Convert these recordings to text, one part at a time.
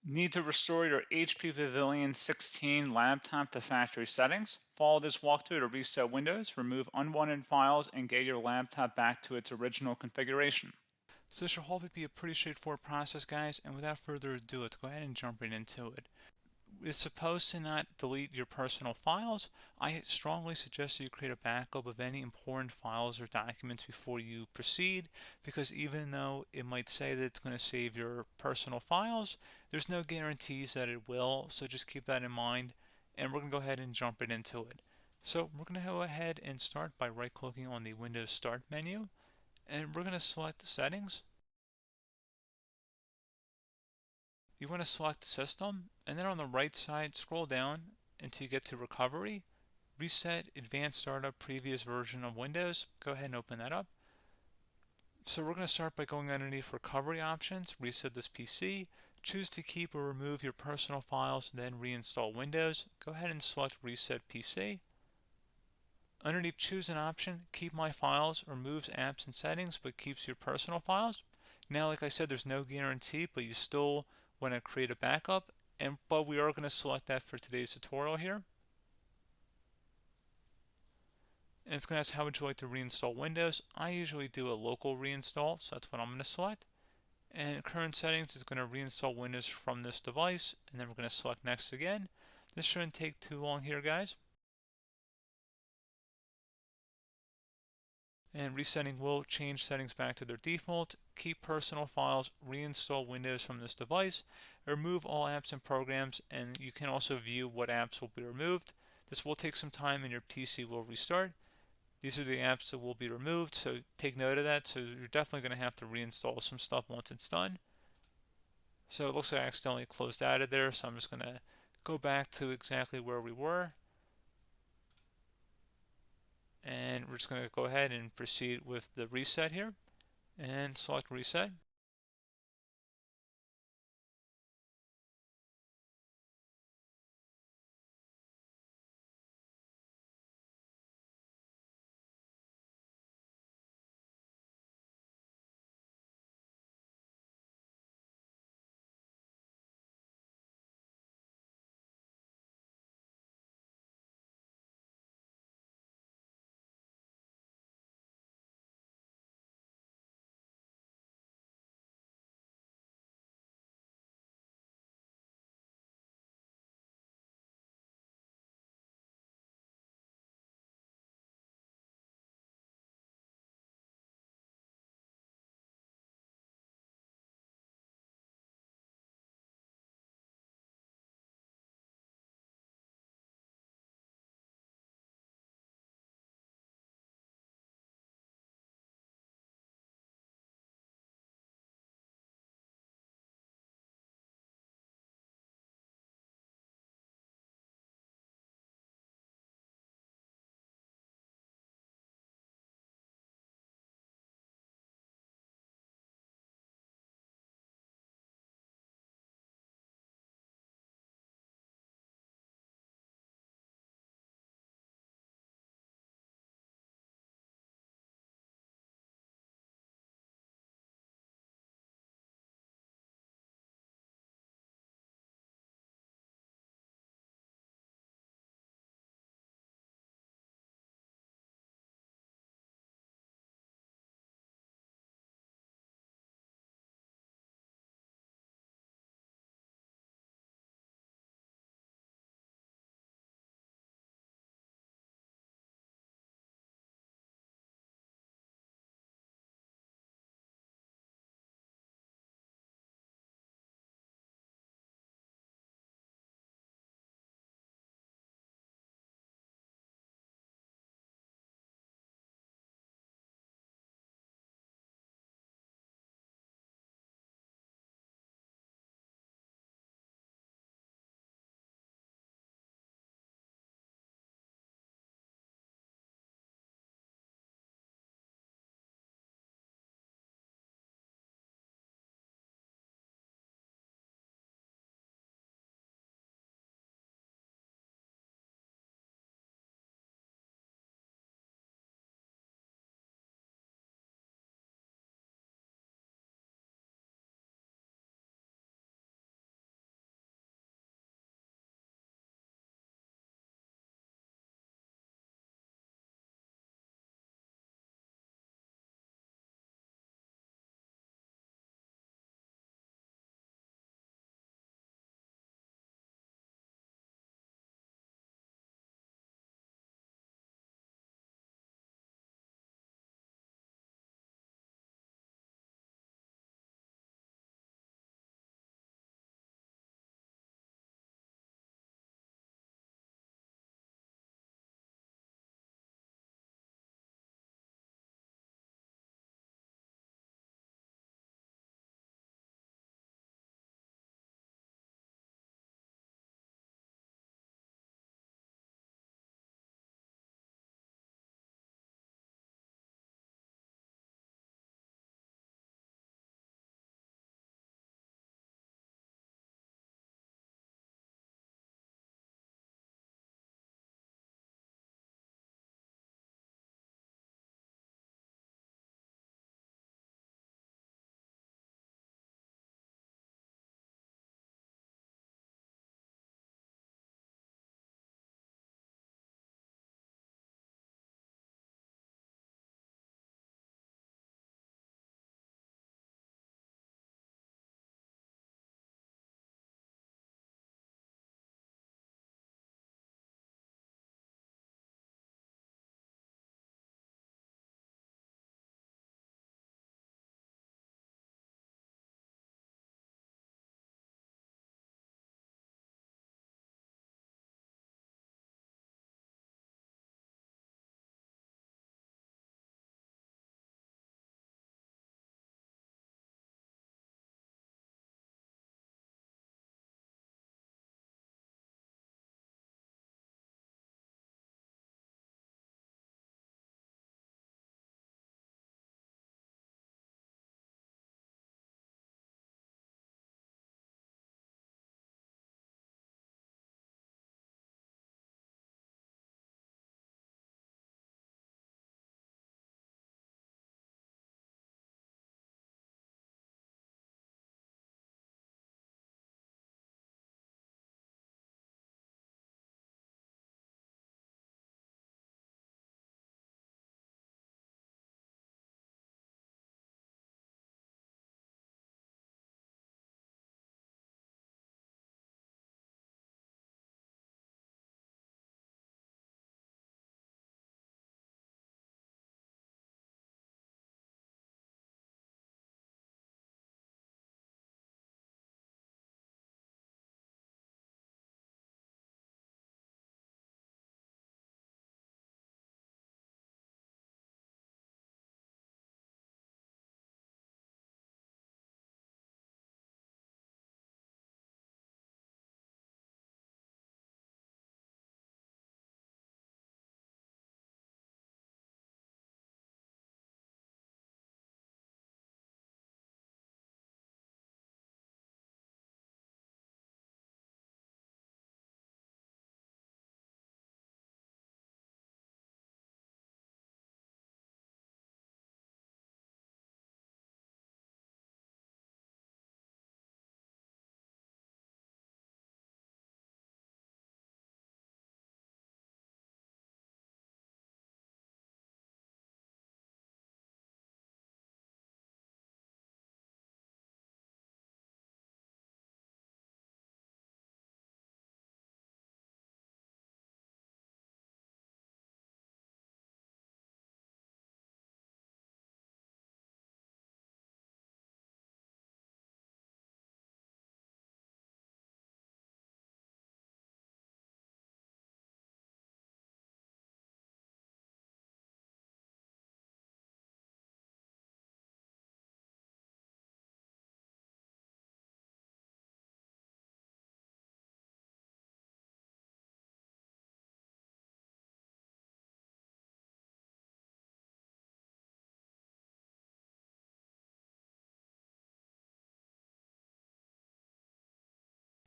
Need to restore your HP Pavilion 16 laptop to factory settings. Follow this walkthrough to reset Windows, remove unwanted files, and get your laptop back to its original configuration. So this should hopefully be a pretty straightforward process, guys, and without further ado, let's go ahead and jump right into it. It's supposed to not delete your personal files. I strongly suggest that you create a backup of any important files or documents before you proceed, because even though it might say that it's going to save your personal files, there's no guarantees that it will, so just keep that in mind, and we're going to go ahead and jump right into it. So we're going to go ahead and start by right-clicking on the Windows Start menu, and we're going to select the settings. You want to select System, and then on the right side, scroll down until you get to Recovery. Reset Advanced Startup Previous Version of Windows. Go ahead and open that up. So we're going to start by going underneath Recovery Options, reset this PC, choose to keep or remove your personal files, then reinstall Windows. Go ahead and select Reset PC. Underneath Choose an option, Keep My Files removes apps and settings but keeps your personal files. Now, like I said, there's no guarantee, but you still want to create a backup, but we are going to select that for today's tutorial here. And it's going to ask how would you like to reinstall Windows. I usually do a local reinstall, so that's what I'm going to select. And current settings is going to reinstall Windows from this device, and then we're going to select next again. This shouldn't take too long here, guys. And resetting will change settings back to their default, keep personal files, reinstall Windows from this device, remove all apps and programs, and you can also view what apps will be removed. This will take some time and your PC will restart. These are the apps that will be removed, so take note of that. So you're definitely going to have to reinstall some stuff once it's done. So it looks like I accidentally closed out of there, so I'm just going to go back to exactly where we were. And we're just going to go ahead and proceed with the reset here and select reset.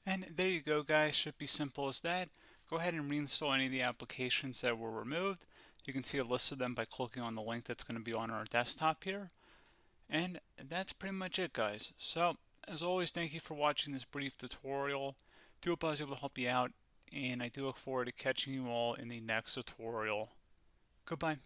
And there you go, guys. Should be simple as that. Go ahead and reinstall any of the applications that were removed. You can see a list of them by clicking on the link that's going to be on our desktop here. And that's pretty much it, guys. So, as always, thank you for watching this brief tutorial. Do hope I was able to help you out, and I do look forward to catching you all in the next tutorial. Goodbye.